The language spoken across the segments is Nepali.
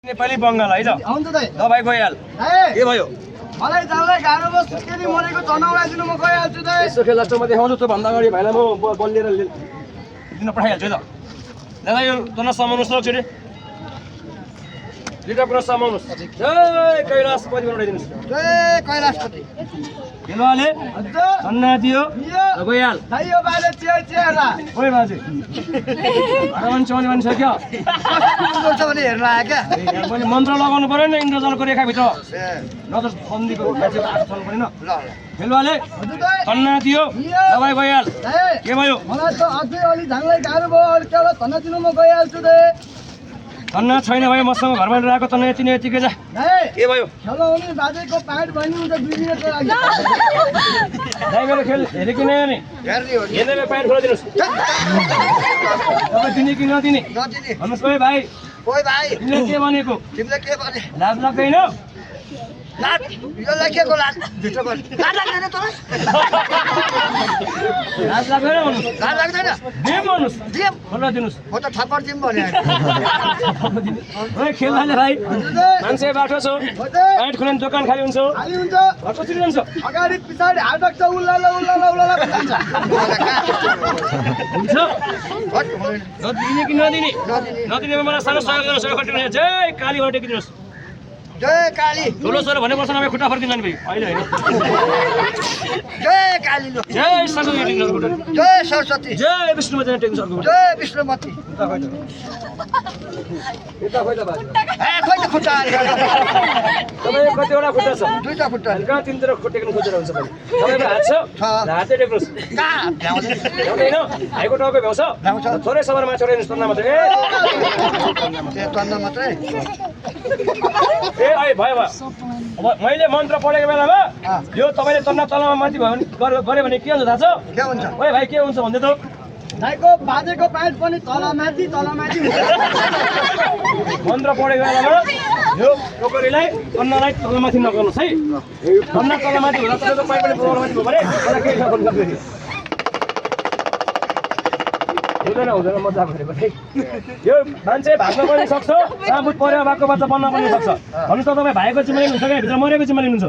नेपाली बङ्गाल है त दबाई गइहाल के भयो मलाई जानलाई गाह्रो भयो सुत्केरी मरेको तनाउराइदिनु म गइहाल्छु त यसो खेल जस्तो म देखाउँछु त भन्दा अगाडि भाइलाई म बलिएर दिन पठाइहाल्छु है त दादा यो तन समाउनुहोस् न छिटो दुईटा कुरा समाउनुहोस् जय कैलाशपति बनाइदिनुहोस् जय कैलाशपति खेलवाले धन्ना दियो गइहाल यो बाले चिया ओइ बाजे मान्छे मान्छे क्या भने हेर्न आयो क्या मैले मन्त्र लगाउनु पर्यो नि इन्द्रजलको रेखाभित्र नजर बन्दीको मान्छे आठ छन् पनि न खेलवाले धन्ना दियो दबाई गइहाल के भयो मलाई त अझै अलि झाङलाई गाह्रो भयो अलि केवल धन्ना दिनु म गइहाल्छु त धन्ना छैन भाइ मसँग घरमा रहेको त यतिकै जा के भयो खेलाउने बाजेको प्यान्ट बनि हुन्छ 2 मिनेटको लागि दाइ मेरो खेल हेरे कि नयाँ नि हेर्ने प्यान्ट खोलिदिनुहोस् तपाईँ दिने कि नदिने भन्नुहोस् कोही भाइ तिमीले के भनेको तिमीले के भने लाज लाग्दैन लाज योलाई के को लाज भित्र बोल लाज लाग्दैन तँलाई लाज लाग्दैन भन्नुहोस् लाज लाग्दैन दिम भन्नुहोस् दिम खोलिदिनुहोस् म त थप्पड दिम भने ओइ खेल्दाले भाइ मान्छे बाटो छ प्यान्ट खोल्ने दोकान खाली हुन्छ खाली हुन्छ कसरी जान्छ अगाडि पछाडि हाटक छ उल्लाला भन्छ हुन्छ नदिने कि नदिने नदिनेमा मलाई सानो सहयोग गर्नु सहयोग गरिदिनु जय कालीबाट टेकिदिनुहोस् जय काली ठुलो छोरो भने पर्छ नभए खुट्टा फर्किन्छ नि भाइ अहिले होइन जय काली लो जय सरस्वती टेक्नु खुट्टा जय सरस्वती जय विष्णुमती टेक्नु सर्को जय विष्णुमती यता खोइ त बाजे ए खोइ त खुट्टा तपाईँ कतिवटा खुट्टा छ दुईटा खुट्टा कहाँ तिनतिर टेक्नु खोजेर हुन्छ भने तपाईँको हात छ हातै टेक्नुहोस् कहाँ भ्याउँदैन भ्याउँदैन भाइको टाउको भ्याउँछ थोरै समयमा माछा उठाइदिनुहोस् तन्ना मात्रै त्यो तन्द मात्रै ए अहिले भयो अब मैले मन्त्र पढेको बेलामा यो तपाईँले तन्ना तलमा माथि भयो भने गऱ्यो भने के हुन्छ थाहा छ के हुन्छ ओइ भाइ के हुन्छ भन्दै त दाइको बाजेको प्यान्ट पनि तलमाथि मन्त्र पढेको बेलामा यो टोकरीलाई तन्नालाई तलमाथि नगर्नुहोस् है तन्ना तलमाथि हुँदा तपाईँको पाइप पनि तलमाथि भयो भने मलाई केही नगर्नु हुँदैन मजाक गरेको है यो मान्छे भाग्न पनि सक्छ साबुत परेर भएको बच्चा बन्न पनि सक्छ भन्नुहोस् त तपाईँ भाइको चिमारी हुन्छ क्या भित्र मरेको चिमारी हुन्छ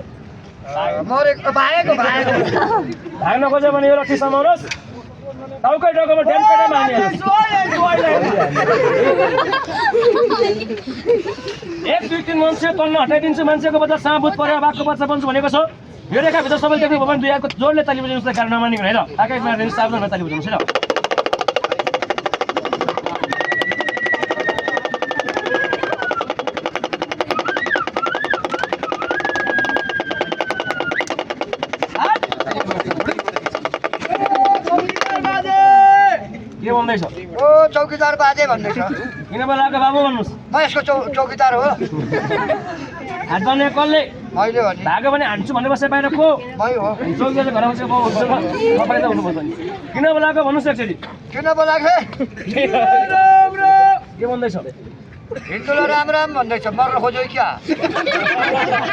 भाग्न खोज्यो भने यो रक्सी समाउनुहोस् टाउकै टाउकोमा ड्याममा एक दुई तिन मान्छे तन्न हटाइदिन्छु मान्छेको बच्चा साबुत परेर भएको बच्चा बन्छु भनेको छ यो रेखाभित्र सबैले देख्नु भयो भने दुईको जोडले ताली बजाउनुहोस् त गाह्रो नमानिकन है र आकै मारिदिनुहोस् साबुतमा ताली बजाउनुहोस् है र के भन्दैछ ओ चौकीदार बाजे भन्दैछ किन बोलाएको बाबु भन्नुहोस् म यसको चौकीदार हो हात बाँध्ने कसले मैले भने भाग्यो भने हान्छु भन्ने बस्छ बाहिर को मै हो चौकीदारले घर बसेको बाबु हुन्छ तपाईँ त हुनुपर्छ नि किन बोलाएको भन्नुहोस् एकचोटि किन बोलाएको के भन्दैछ हिन्दूलाई राम राम भन्दैछ मर्न खोज्यो क्या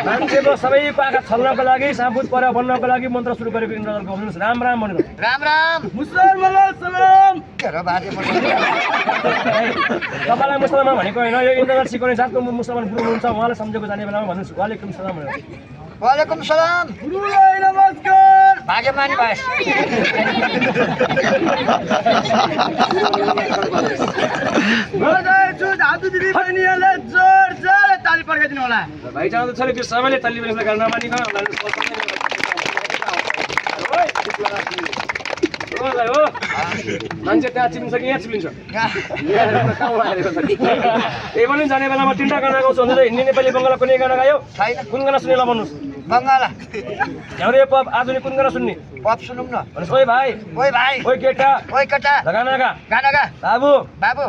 मान्छेको सबैको आँखा छल्नको लागि साबुत परेर बन्नको लागि मन्त्र सुरु गरेको इन्द्रजलको भन्नुहोस् राम राम भनेर राम राम मुसलमान सलाम के र बाजे तपाईँलाई मुसलमान भनेको होइन यो इन्द्रजल सिकाउने जातको मुसलमान गुरु हुनुहुन्छ उहाँलाई सम्झेको जाने बेलामा भन्नुहोस् वालेकुम सलाम भनेर वालेकुम सलाम गुरुलाई नमस्कार भाग्य मानी भाइ दाजु दिदी बहिनीहरूले जोड जोडले ताली पड्काइदिनु होला भाइ चाहन्छ छ कि सबैले ताली बजाउन गर्न नमानिकन हो मान्छे त्यहाँ चिप्लिन्छ कि यहाँ चिप्लिन्छ यही पनि जाने बेलामा तिनवटा गाना गाउँछु भने हिन्दी नेपाली बङ्गाला कुनै गाना गायो कुन गाना सुन्ने ल भन्नुहोस् बङ्गाला हाम्रो यो पप आधुनिक कुन गाना सुन्ने पप सुनौँ न भन्नुहोस् ओइ भाइ ओइ भाइ ओइ केटा ओइ केटा गाना गा गाना गा बाबु बाबु